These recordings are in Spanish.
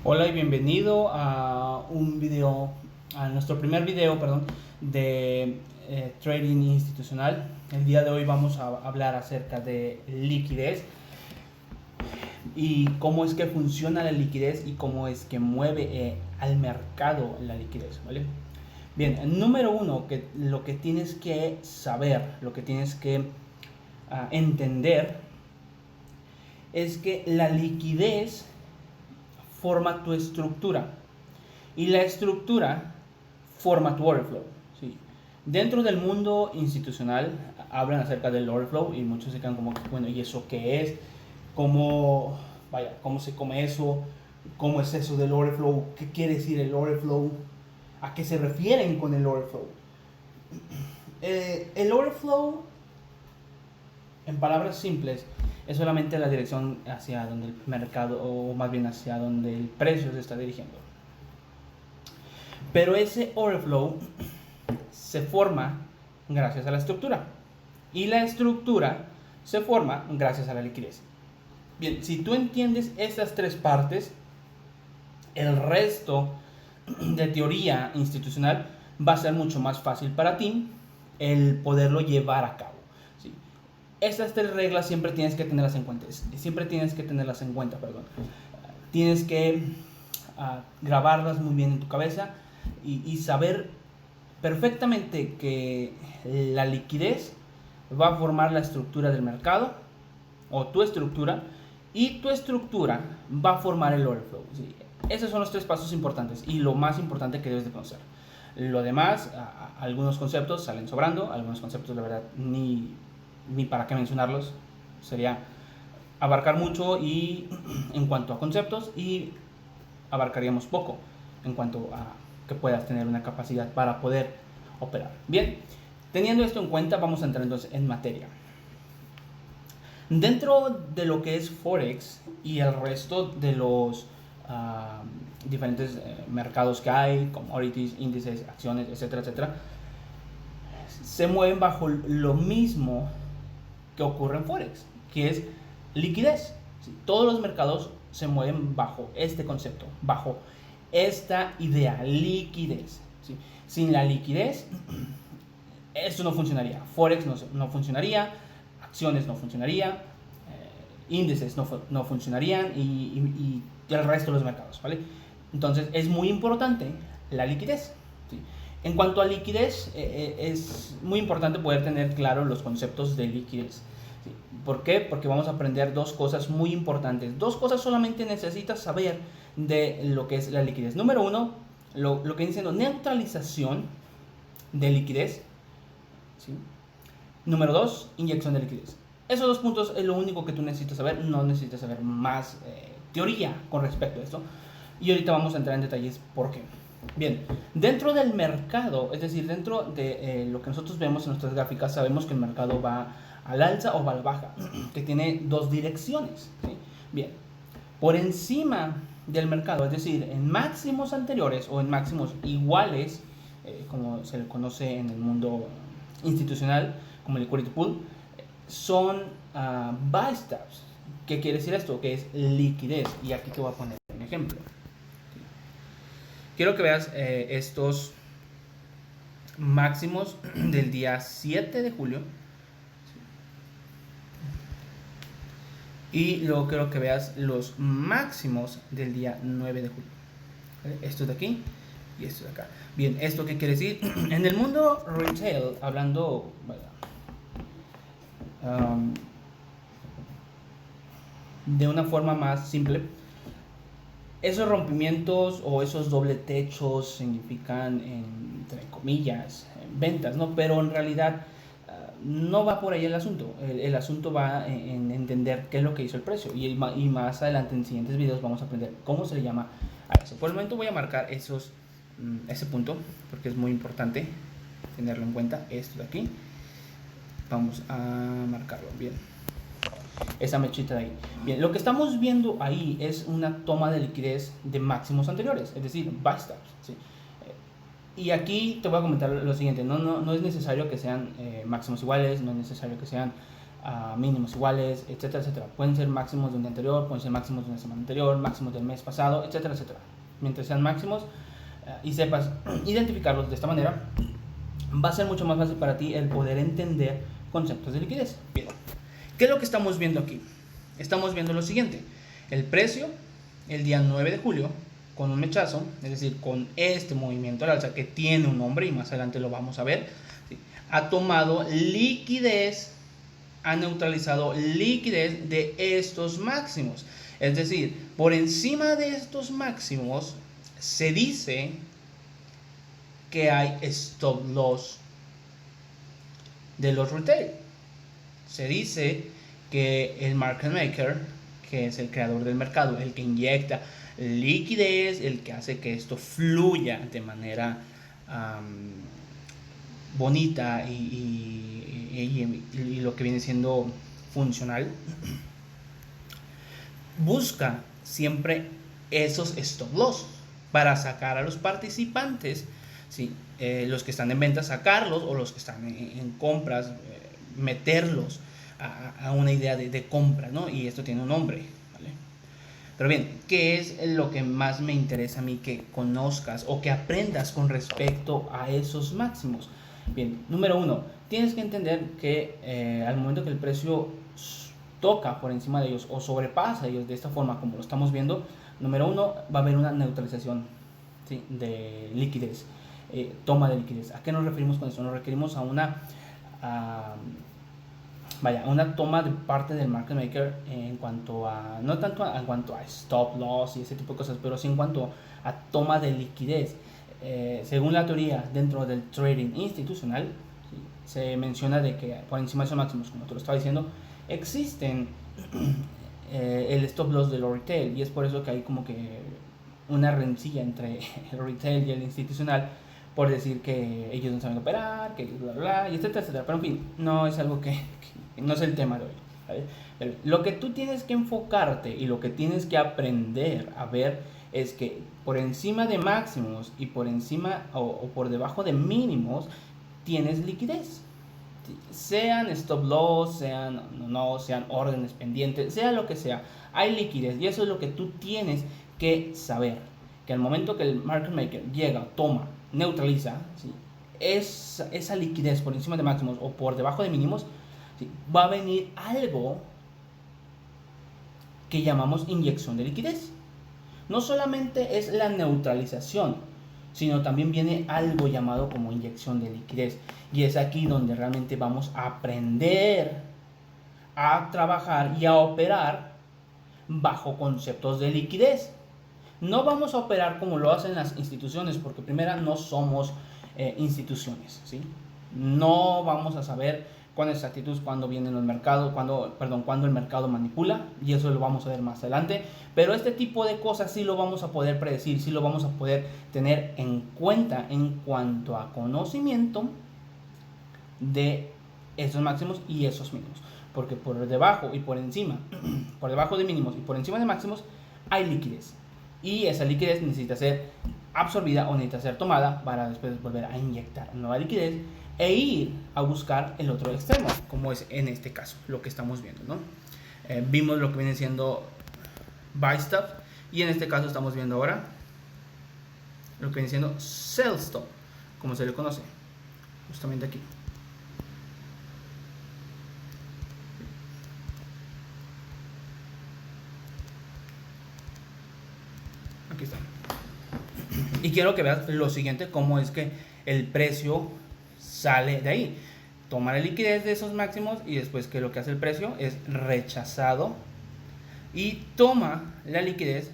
Hola y bienvenido a nuestro primer video, de trading institucional. El día de hoy vamos a hablar acerca de liquidez y cómo es que funciona la liquidez y cómo es que mueve al mercado la liquidez, ¿vale? Bien, número uno, que lo que tienes que saber, lo que tienes que entender es que la liquidez forma tu estructura y la estructura forma tu order flow, ¿sí? Dentro del mundo institucional hablan acerca del order flow y muchos se quedan como, bueno, ¿y eso qué es? ¿Cómo se come eso? ¿Cómo es eso del order flow? ¿Qué quiere decir el order flow? ¿A qué se refieren con el order flow? El order flow, en palabras simples, es solamente la dirección hacia donde el mercado, o más bien hacia donde el precio se está dirigiendo. Pero ese order flow se forma gracias a la estructura. Y la estructura se forma gracias a la liquidez. Bien, si tú entiendes estas tres partes, el resto de teoría institucional va a ser mucho más fácil para ti el poderlo llevar a cabo. ¿Sí? Estas tres reglas siempre tienes que tenerlas en cuenta. Tienes que grabarlas muy bien en tu cabeza y saber perfectamente que la liquidez va a formar la estructura del mercado o tu estructura, y tu estructura va a formar el order flow. ¿Sí? Esos son los tres pasos importantes y lo más importante que debes de conocer. Lo demás, algunos conceptos salen sobrando, algunos conceptos la verdad ni para qué mencionarlos, sería abarcar mucho y en cuanto a conceptos, y abarcaríamos poco en cuanto a que puedas tener una capacidad para poder operar. Bien, teniendo esto en cuenta, vamos a entrar entonces en materia. Dentro de lo que es Forex y el resto de los diferentes mercados que hay, commodities, índices, acciones, etcétera, etcétera, se mueven bajo lo mismo que ocurre en Forex, que es liquidez. ¿Sí? Todos los mercados se mueven bajo este concepto, bajo esta idea, liquidez. ¿Sí? Sin la liquidez, esto no funcionaría. Forex no funcionaría, acciones no funcionaría, índices no funcionarían y el resto de los mercados, ¿vale? Entonces es muy importante la liquidez. ¿Sí? En cuanto a liquidez, es muy importante poder tener claro los conceptos de liquidez. ¿Sí? ¿Por qué? Porque vamos a aprender dos cosas muy importantes. Dos cosas solamente necesitas saber de lo que es la liquidez. Número uno, lo que viene siendo neutralización de liquidez. ¿Sí? Número dos, inyección de liquidez. Esos dos puntos es lo único que tú necesitas saber. No necesitas saber más teoría con respecto a esto. Y ahorita vamos a entrar en detalles por qué. Bien, dentro del mercado, es decir, dentro de lo que nosotros vemos en nuestras gráficas, sabemos que el mercado va al alza o va a la baja, que tiene dos direcciones. ¿Sí? Bien, por encima del mercado, es decir, en máximos anteriores o en máximos iguales, como se le conoce en el mundo institucional como el liquidity pool, son buy stops. ¿Qué quiere decir esto? Que es liquidez. Y aquí te voy a poner un ejemplo. Quiero que veas estos máximos del día 7 de julio. Y luego quiero que veas los máximos del día 9 de julio. ¿Vale? Esto de aquí y esto de acá. Bien, ¿esto qué quiere decir? En el mundo retail, hablando de una forma más simple, esos rompimientos o esos doble techos significan, entre comillas, ventas, ¿no? Pero en realidad no va por ahí el asunto. El asunto va en entender qué es lo que hizo el precio. Y más adelante en siguientes videos vamos a aprender cómo se le llama a eso. Por el momento voy a marcar ese punto porque es muy importante tenerlo en cuenta. Esto de aquí. Vamos a marcarlo bien. Esa mechita de ahí. Bien, lo que estamos viendo ahí es una toma de liquidez de máximos anteriores, es decir, buy stops. ¿Sí? Y aquí te voy a comentar lo siguiente: no es necesario que sean máximos iguales, no es necesario que sean mínimos iguales, etcétera, etcétera. Pueden ser máximos de un día anterior, pueden ser máximos de una semana anterior, máximos del mes pasado, etcétera, etcétera. Mientras sean máximos y sepas identificarlos de esta manera, va a ser mucho más fácil para ti el poder entender conceptos de liquidez. Bien, ¿qué es lo que estamos viendo aquí? Estamos viendo lo siguiente: el precio el día 9 de julio con un mechazo, es decir, con este movimiento al alza que tiene un nombre y más adelante lo vamos a ver, ¿sí? Ha tomado liquidez, ha neutralizado liquidez de estos máximos. Es decir, por encima de estos máximos se dice que hay stop loss de los retail. Se dice que el market maker, que es el creador del mercado, el que inyecta liquidez, el que hace que esto fluya de manera bonita y lo que viene siendo funcional, busca siempre esos stop loss para sacar a los participantes, ¿sí? Los que están en venta, sacarlos, o los que están en compras, meterlos a una idea de compra, ¿no? Y esto tiene un nombre, ¿vale? Pero bien, ¿qué es lo que más me interesa a mí que conozcas o que aprendas con respecto a esos máximos? Bien, número uno, tienes que entender que al momento que el precio toca por encima de ellos o sobrepasa ellos de esta forma como lo estamos viendo, número uno, va a haber una neutralización, ¿sí? De liquidez, toma de liquidez. ¿A qué nos referimos con eso? Nos referimos a una una toma de parte del market maker en cuanto a, no tanto en cuanto a stop loss y ese tipo de cosas, pero sí en cuanto a toma de liquidez. Según la teoría dentro del trading institucional, ¿sí? Se menciona de que por encima de esos máximos, como te lo estaba diciendo, existen el stop loss de los retail, y es por eso que hay como que una rencilla entre el retail y el institucional, por decir que ellos no saben operar, que bla bla, y etcétera, etcétera. Pero en fin, no es algo que no es el tema de hoy, ¿vale? Lo que tú tienes que enfocarte y lo que tienes que aprender a ver es que por encima de máximos y por encima o por debajo de mínimos tienes liquidez. Sean stop loss, sean órdenes pendientes, sea lo que sea, hay liquidez, y eso es lo que tú tienes que saber, que al momento que el market maker llega, toma, neutraliza, ¿sí? Esa liquidez por encima de máximos o por debajo de mínimos, ¿sí? Va a venir algo que llamamos inyección de liquidez. No solamente es la neutralización, sino también viene algo llamado como inyección de liquidez. Y es aquí donde realmente vamos a aprender a trabajar y a operar bajo conceptos de liquidez. No vamos a operar como lo hacen las instituciones, porque primero no somos instituciones, ¿sí? No vamos a saber con exactitud cuándo vienen los mercados, cuándo el mercado manipula, y eso lo vamos a ver más adelante. Pero este tipo de cosas sí lo vamos a poder predecir, sí lo vamos a poder tener en cuenta en cuanto a conocimiento de esos máximos y esos mínimos, porque por debajo y por encima, por debajo de mínimos y por encima de máximos hay liquidez, y esa liquidez necesita ser absorbida o necesita ser tomada para después volver a inyectar nueva liquidez e ir a buscar el otro extremo, como es en este caso lo que estamos viendo, ¿no? Vimos lo que viene siendo buy stop, y en este caso estamos viendo ahora lo que viene siendo sell stop, como se le conoce, justamente aquí. Aquí está. Y quiero que veas lo siguiente, cómo es que el precio sale de ahí. Toma la liquidez de esos máximos y después que lo que hace el precio es rechazado y toma la liquidez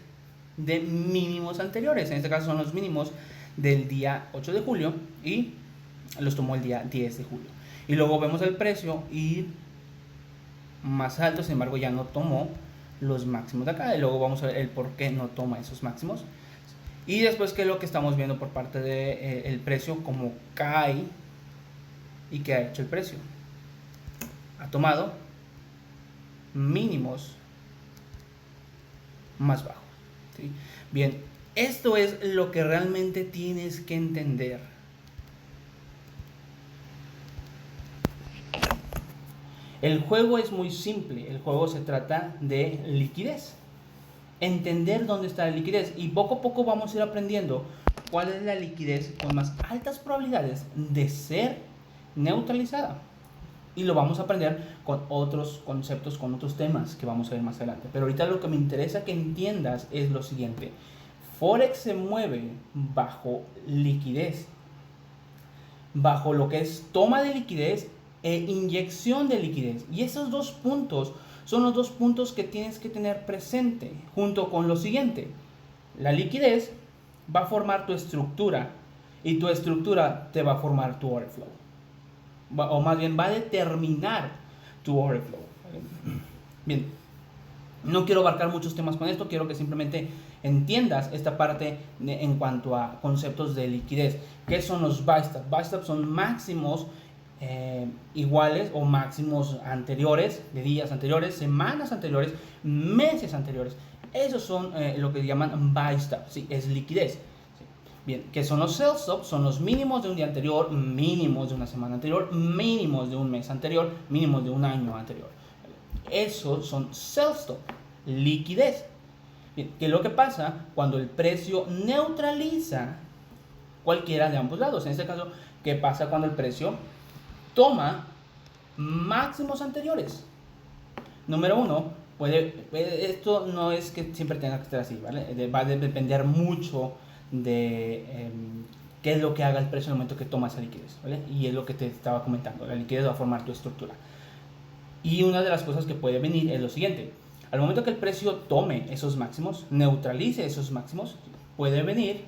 de mínimos anteriores. En este caso son los mínimos del día 8 de julio y los tomó el día 10 de julio. Y luego vemos el precio ir más alto, sin embargo ya no tomó los máximos de acá, y luego vamos a ver el por qué no toma esos máximos. Y después, ¿qué es lo que estamos viendo por parte del precio? Como cae. ¿Y qué ha hecho el precio? Ha tomado mínimos más bajos, ¿sí? Bien, esto es lo que realmente tienes que entender. El juego es muy simple, el juego se trata de liquidez, entender dónde está la liquidez, y poco a poco vamos a ir aprendiendo cuál es la liquidez con más altas probabilidades de ser neutralizada. Y lo vamos a aprender con otros conceptos, con otros temas que vamos a ver más adelante. Pero ahorita lo que me interesa que entiendas es lo siguiente. Forex se mueve bajo liquidez, bajo lo que es toma de liquidez e inyección de liquidez. Y esos dos puntos son los dos puntos que tienes que tener presente, junto con lo siguiente. La liquidez va a formar tu estructura, y tu estructura te va a formar tu order flow. O más bien va a determinar tu order flow. Bien, no quiero abarcar muchos temas con esto, quiero que simplemente entiendas esta parte en cuanto a conceptos de liquidez. ¿Qué son los buy stops? Buy stops son máximos iguales o máximos anteriores, de días anteriores, semanas anteriores, meses anteriores. Esos son lo que llaman buy stops, ¿sí? Es liquidez. Bien, ¿qué son los sell stops? Son los mínimos de un día anterior, mínimos de una semana anterior, mínimos de un mes anterior, mínimos de un año anterior. Esos son sell stop, liquidez. Bien, ¿qué es lo que pasa cuando el precio neutraliza cualquiera de ambos lados? En este caso, ¿qué pasa cuando el precio toma máximos anteriores? Número uno, esto no es que siempre tenga que estar así, ¿vale? Va a depender mucho de qué es lo que haga el precio en el momento que toma esa liquidez, ¿vale? Y es lo que te estaba comentando, la liquidez va a formar tu estructura. Y una de las cosas que puede venir es lo siguiente: al momento que el precio tome esos máximos, neutralice esos máximos, puede venir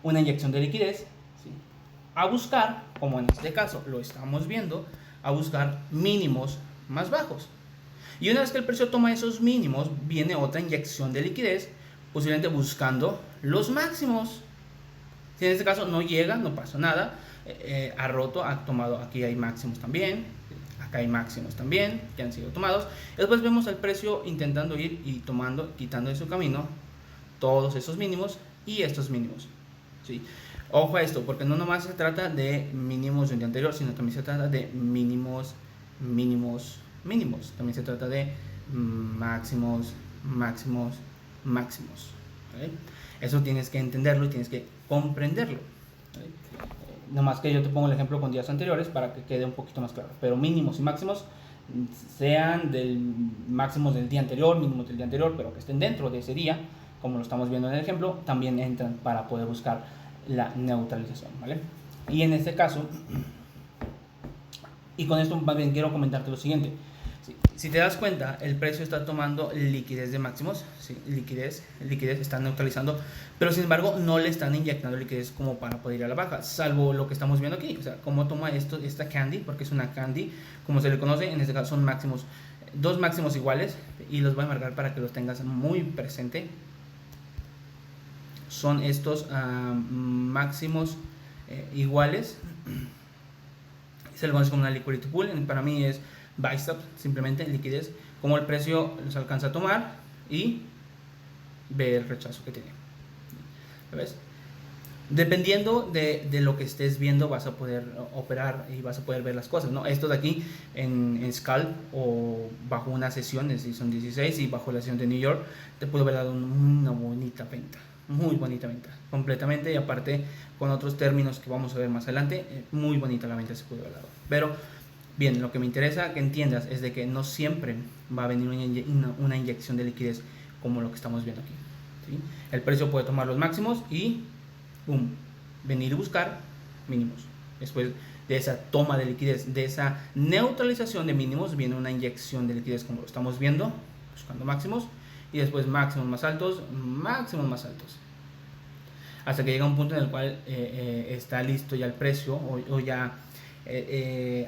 una inyección de liquidez, ¿sí?, a buscar, como en este caso lo estamos viendo, a buscar mínimos más bajos. Y una vez que el precio toma esos mínimos, viene otra inyección de liquidez, posiblemente buscando los máximos. Si en este caso no llega, no pasa nada, ha roto, ha tomado, aquí hay máximos también, acá hay máximos también que han sido tomados. Después vemos al precio intentando ir y tomando, quitando de su camino todos esos mínimos y estos mínimos, ¿sí? Ojo a esto, porque no nomás se trata de mínimos de un día anterior, sino también se trata de mínimos, mínimos, mínimos. También se trata de máximos, máximos, máximos, ¿vale? Eso tienes que entenderlo y tienes que comprenderlo, ¿vale? Nomás que yo te pongo el ejemplo con días anteriores para que quede un poquito más claro. Pero mínimos y máximos, sean del máximos del día anterior, mínimos del día anterior, pero que estén dentro de ese día, como lo estamos viendo en el ejemplo, también entran para poder buscar la neutralización, ¿vale? Y en este caso, y con esto más bien quiero comentarte lo siguiente. Si te das cuenta, el precio está tomando liquidez de máximos, ¿sí? liquidez está neutralizando, pero sin embargo no le están inyectando liquidez como para poder ir a la baja, salvo lo que estamos viendo aquí. O sea, cómo toma esta candy, porque es una candy, como se le conoce, en este caso son máximos, dos máximos iguales, y los voy a marcar para que los tengas muy presente. Son estos máximos iguales, se le conoce como una liquidity pool. Para mí es buy stop, simplemente liquidez, como el precio los alcanza a tomar y ve el rechazo que tiene. ¿Ves? Dependiendo de lo que estés viendo, vas a poder operar y vas a poder ver las cosas, ¿no? Esto de aquí en scalp o bajo una sesión, si son 16, y bajo la sesión de New York, te puede haber dado una bonita venta, muy bonita venta, completamente, y aparte con otros términos que vamos a ver más adelante, muy bonita la venta se puede haber dado. Pero bien, lo que me interesa que entiendas es de que no siempre va a venir una inyección de liquidez como lo que estamos viendo aquí, ¿sí? El precio puede tomar los máximos y venir y buscar mínimos. Después de esa toma de liquidez, de esa neutralización de mínimos, viene una inyección de liquidez como lo estamos viendo, buscando máximos, y después máximos más altos, hasta que llega un punto en el cual está listo ya el precio, o ya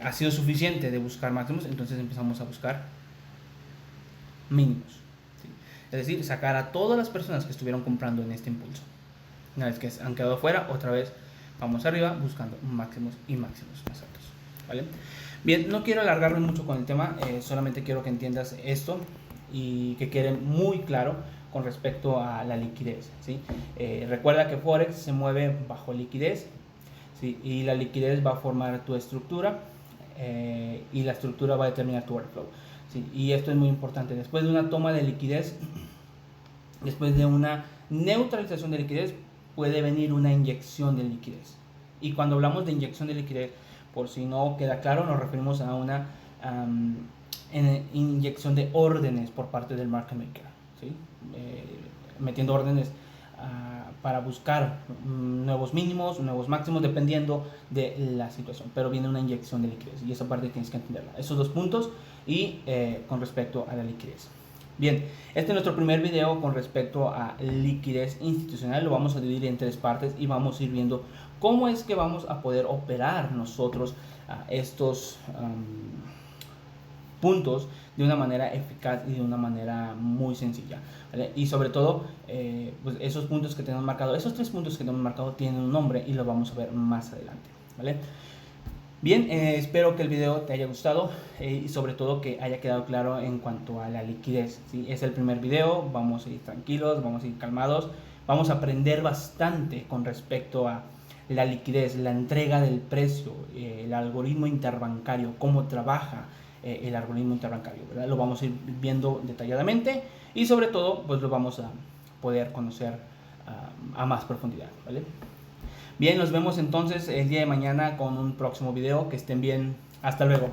ha sido suficiente de buscar máximos. Entonces empezamos a buscar mínimos, ¿sí? Es decir, sacar a todas las personas que estuvieron comprando en este impulso. Una vez que han quedado fuera, otra vez vamos arriba buscando máximos y máximos más altos, ¿vale? Bien, no quiero alargarme mucho con el tema, solamente quiero que entiendas esto y que quede muy claro con respecto a la liquidez, ¿sí? Recuerda que Forex se mueve bajo liquidez, ¿sí? Y la liquidez va a formar tu estructura. y la estructura va a determinar tu workflow. ¿Sí? Y esto es muy importante. Después de una toma de liquidez, después de una neutralización de liquidez, puede venir una inyección de liquidez. Y cuando hablamos de inyección de liquidez, por si no queda claro, nos referimos a una inyección de órdenes por parte del market maker, ¿sí? Metiendo órdenes para buscar nuevos mínimos, nuevos máximos, dependiendo de la situación. Pero viene una inyección de liquidez y esa parte tienes que entenderla. Esos dos puntos y con respecto a la liquidez. Bien, este es nuestro primer video con respecto a liquidez institucional. Lo vamos a dividir en 3 partes y vamos a ir viendo cómo es que vamos a poder operar nosotros estos puntos de una manera eficaz y de una manera muy sencilla, ¿vale? Y sobre todo, pues esos puntos que tenemos marcados, esos 3 puntos que tenemos marcados tienen un nombre y lo vamos a ver más adelante, ¿vale? Bien, espero que el video te haya gustado y sobre todo que haya quedado claro en cuanto a la liquidez, ¿sí? Es el primer video, vamos a ir tranquilos, vamos a ir calmados, vamos a aprender bastante con respecto a la liquidez, la entrega del precio, el algoritmo interbancario, cómo trabaja el algoritmo interbancario, ¿verdad? Lo vamos a ir viendo detalladamente y sobre todo pues lo vamos a poder conocer a más profundidad, ¿vale? Bien, nos vemos entonces el día de mañana con un próximo video. Que estén bien. Hasta luego.